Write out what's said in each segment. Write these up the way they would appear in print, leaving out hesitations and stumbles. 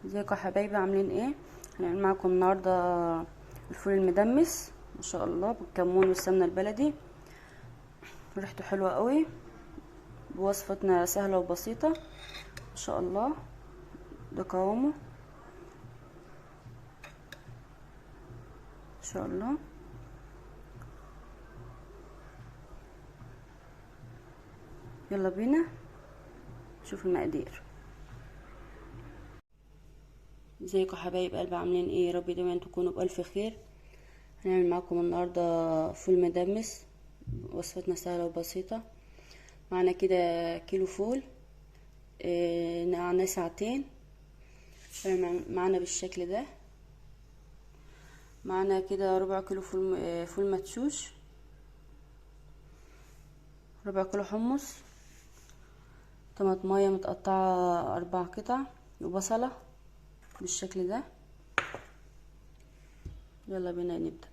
ازيكم يا حبايبي، عاملين ايه؟ هنعمل معاكم النهارده الفول المدمس ما شاء الله بالكمون والسمنه البلدي. ريحته حلوه قوي، بوصفتنا سهله وبسيطه ما شاء الله. ده قوامه ما شاء الله. يلا بينا نشوف المقادير. ازيكم يا حبايب قلبي، عاملين ايه؟ يا رب دايما تكونوا بالف خير. هنعمل معاكم النهارده فول مدمس، وصفتنا سهله وبسيطه. معنا كده كيلو فول، نقعناه ساعتين. معنا بالشكل ده. معنا كده ربع كيلو فول، فول مدشوش، ربع كيلو حمص، طماطمايه متقطعه 4 قطع، وبصله بالشكل ده. يلا بينا نبدا.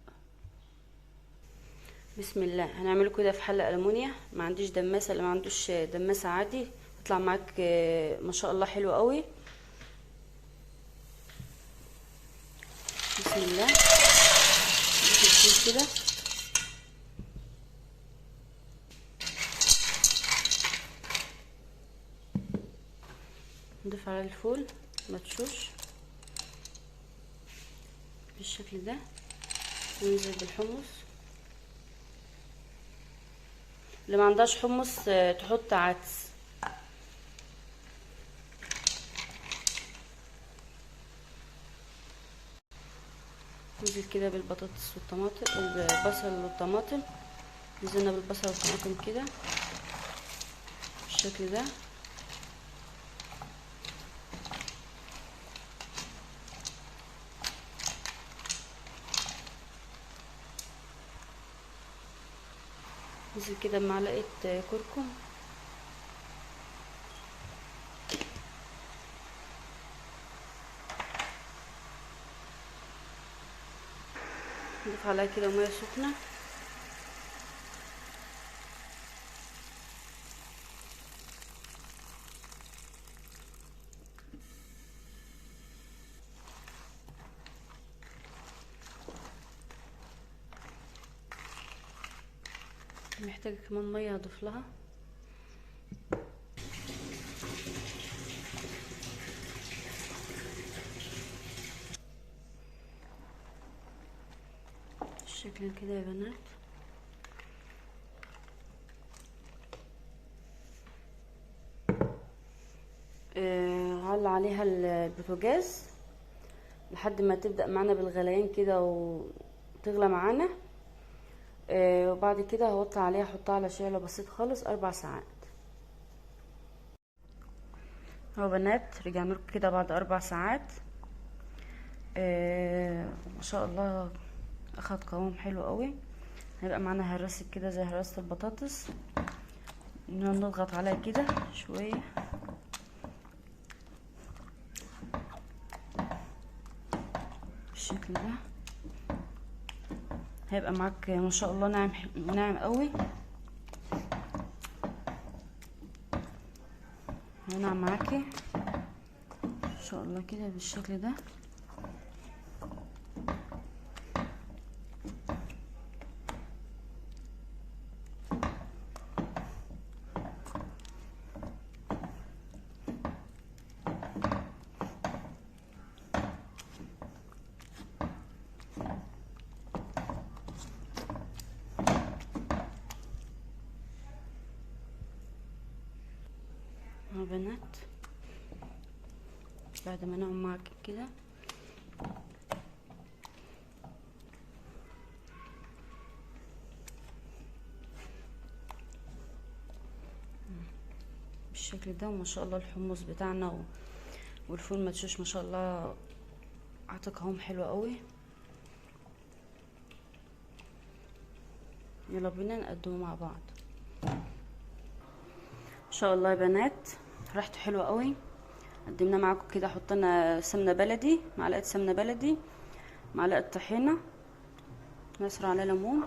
بسم الله. هنعمله كده في حله المونيا. ما عنديش دماسه، اللي ما عندوش دماسه عادي يطلع معاك ما شاء الله حلو قوي. بسم الله. نضيف كده نضيف على الفول مدشوش بالشكل ده، وننزل بالحمص. اللي ما عندهاش حمص تحط عدس. ننزل كده بالبطاطس والطماطم، البصل والطماطم. نزلنا بالبصل والطماطم كده بالشكل ده. ننزل كده بمعلقه كركم. نضيف عليها كده ميه سخنه. محتاجه كمان ميه هضيف لها. بالشكل كده يا بنات. هعلى عليها البوتاجاز لحد ما تبدأ معانا بالغليان كده وتغلى معانا. وبعد كده هوطي عليها، احطها على شعلة بسيط خالص 4 ساعات. اهو بنات، رجعنا لكم كده بعد 4 ساعات. ما شاء الله اخد قوام حلو قوي. هيبقى معانا هراسة كده زي هراسة البطاطس. نضغط عليها كده شوية بالشكل ده. هيبقى معاك ما شاء الله ناعم ناعم قوي. هينعم معاكي ان شاء الله كده بالشكل ده. اهو بنات، بعد ما نعم معاك كده بالشكل ده. وما شاء الله الحمص بتاعنا والفول مدشوش ما شاء الله عطى قوام حلو قوي. يلا بينا نقدمه مع بعض ان شاء الله يا بنات. ريحته حلوه قوي. قدمنا معاكم كده. حطينا سمنه بلدي، معلقه سمنه بلدي، معلقه طحينه، نعصر عليها ليمون،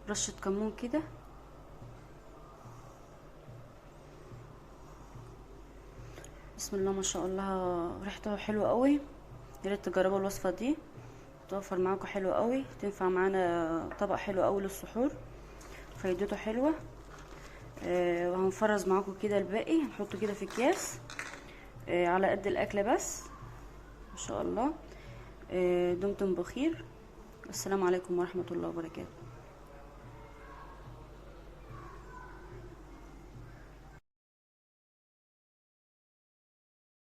رشه كمون كده، بسم الله ما شاء الله، ريحته حلوه قوي. يا ريت تجربوا الوصفه دي، توفر معاكم حلو قوي، تنفع معانا طبق حلو قوي للسحور، فايدته حلوه. وهنفرز معاكم كده الباقي، هنحطه كده في اكياس على قد الاكل بس. ما شاء الله. دمتم بخير. السلام عليكم ورحمه الله وبركاته.